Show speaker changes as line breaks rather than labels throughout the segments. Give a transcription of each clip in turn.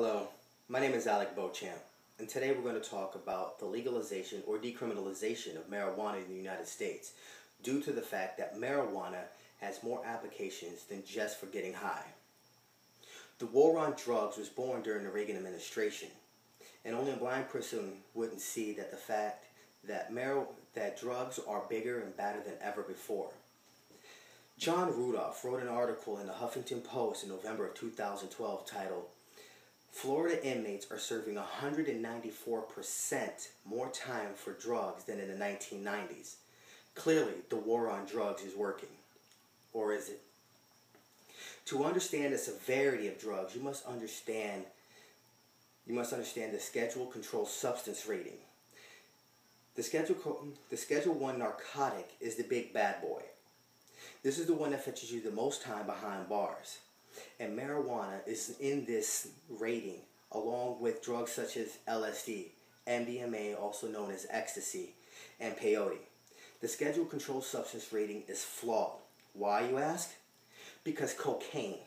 Hello, my name is Alec Beauchamp, and today we're going to talk about the legalization or decriminalization of marijuana in the United States due to the fact that marijuana has more applications than just for getting high. The war on drugs was born during the Reagan administration, and only a blind person wouldn't see that the fact that drugs are bigger and badder than ever before. John Rudolph wrote an article in the Huffington Post in November of 2012 titled, "Florida inmates are serving 194% more time for drugs than in the 1990s. Clearly, the war on drugs is working. Or is it? To understand the severity of drugs, you must understand the Schedule Controlled Substance Rating. The Schedule 1 narcotic is the big bad boy. This is the one that fetches you the most time behind bars. And marijuana is in this rating, along with drugs such as LSD, MDMA, also known as ecstasy, and peyote. The Schedule Controlled Substance Rating is flawed. Why, you ask? Because cocaine,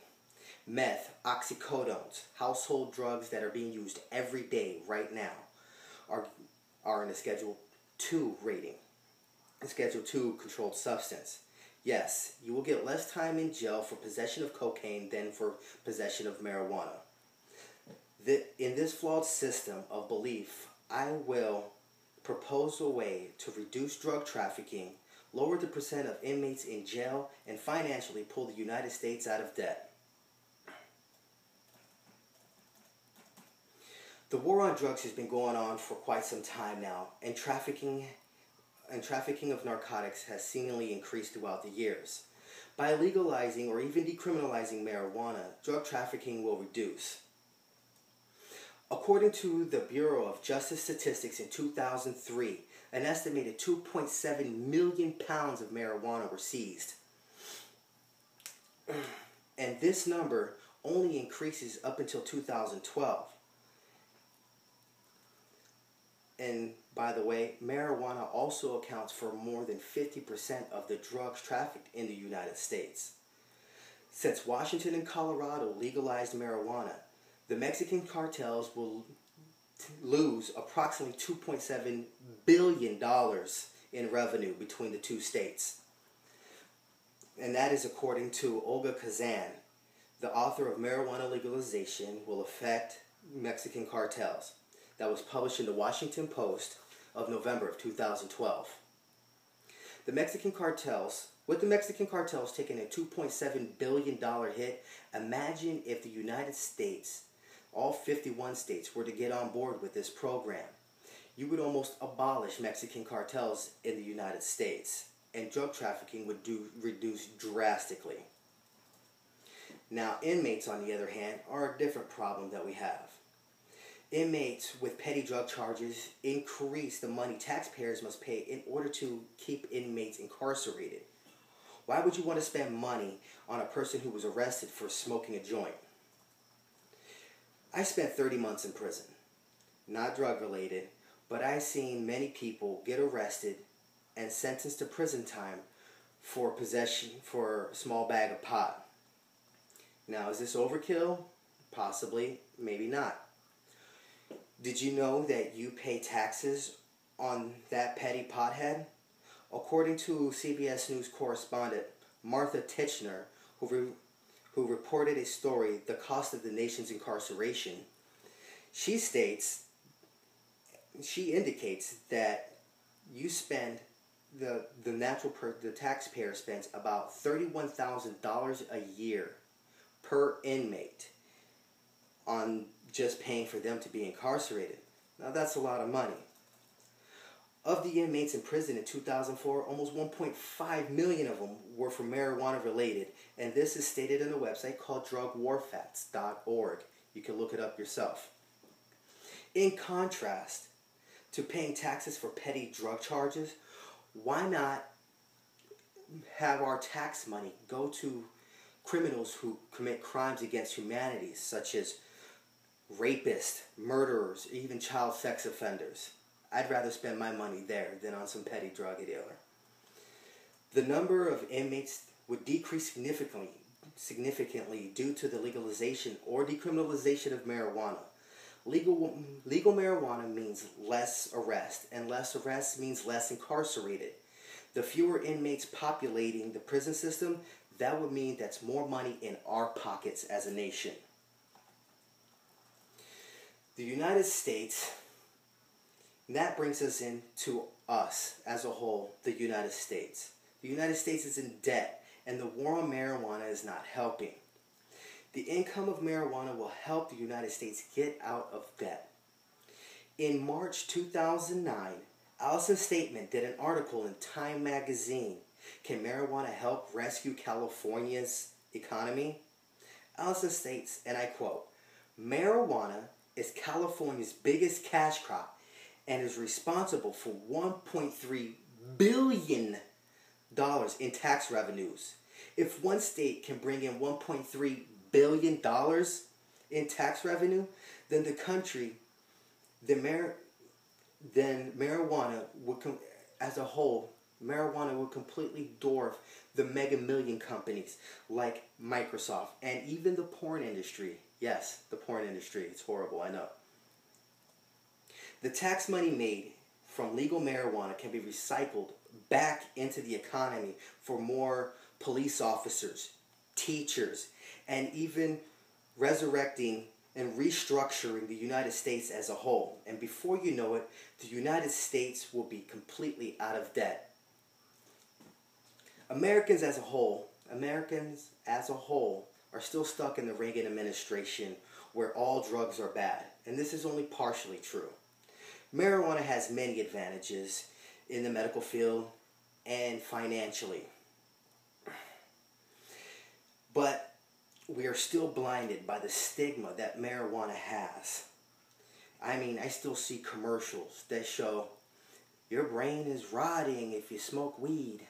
meth, oxycodones, household drugs that are being used every day right now, are in the Schedule 2 rating, the Schedule 2 controlled substance. Yes, you will get less time in jail for possession of cocaine than for possession of marijuana. In this flawed system of belief, I will propose a way to reduce drug trafficking, lower the percent of inmates in jail, and financially pull the United States out of debt. The war on drugs has been going on for quite some time now, and trafficking of narcotics has seemingly increased throughout the years. By legalizing or even decriminalizing marijuana, drug trafficking will reduce. According to the Bureau of Justice Statistics in 2003, an estimated 2.7 million pounds of marijuana were seized. And this number only increases up until 2012. And by the way, marijuana also accounts for more than 50% of the drugs trafficked in the United States. Since Washington and Colorado legalized marijuana, the Mexican cartels will lose approximately $2.7 billion in revenue between the two states. And that is according to Olga Kazan, the author of Marijuana Legalization Will Affect Mexican Cartels. That was published in the Washington Post of November of 2012. With the Mexican cartels taking a $2.7 billion hit, imagine if the United States, all 51 states, were to get on board with this program. You would almost abolish Mexican cartels in the United States, and drug trafficking would reduce drastically. Now, inmates, on the other hand, are a different problem that we have. Inmates with petty drug charges increase the money taxpayers must pay in order to keep inmates incarcerated. Why would you want to spend money on a person who was arrested for smoking a joint? I spent 30 months in prison. Not drug related, but I've seen many people get arrested and sentenced to prison time for possession for a small bag of pot. Now, is this overkill? Possibly, maybe not. Did you know that you pay taxes on that petty pothead? According to CBS News correspondent Martha Titchener, who reported a story, The Cost of the Nation's Incarceration, she indicates that you spend, the taxpayer spends about $31,000 a year per inmate on just paying for them to be incarcerated. Now that's a lot of money. Of the inmates in prison in 2004, almost 1.5 million of them were for marijuana related, and this is stated in a website called drugwarfacts.org. You can look it up yourself. In contrast to paying taxes for petty drug charges, why not have our tax money go to criminals who commit crimes against humanity, such as rapists, murderers, even child sex offenders? I'd rather spend my money there than on some petty drug dealer. The number of inmates would decrease significantly significantly due to the legalization or decriminalization of marijuana. Legal marijuana means less arrest, and less arrest means less incarcerated. The fewer inmates populating the prison system, that would mean that's more money in our pockets as a nation. The United States, and that brings us into us as a whole, the United States. The United States is in debt, and the war on marijuana is not helping. The income of marijuana will help the United States get out of debt. In March 2009, Allison Statement did an article in Time magazine. Can marijuana help rescue California's economy? Allison states, and I quote, "Marijuana is California's biggest cash crop and is responsible for $1.3 billion in tax revenues. If one state can bring in $1.3 billion in tax revenue, then the country, then marijuana would, as a whole, marijuana would completely dwarf the mega million companies like Microsoft and even the porn industry. Yes, the porn industry. It's horrible, I know. The tax money made from legal marijuana can be recycled back into the economy for more police officers, teachers, and even resurrecting and restructuring the United States as a whole. And before you know it, the United States will be completely out of debt. Americans as a whole are still stuck in the Reagan administration where all drugs are bad. And this is only partially true. Marijuana has many advantages in the medical field and financially. But we are still blinded by the stigma that marijuana has. I mean, I still see commercials that show your brain is rotting if you smoke weed.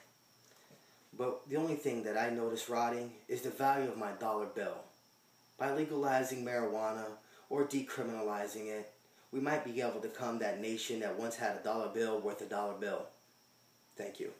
But the only thing that I notice rotting is the value of my dollar bill. By legalizing marijuana or decriminalizing it, we might be able to become that nation that once had a dollar bill worth a dollar bill. Thank you.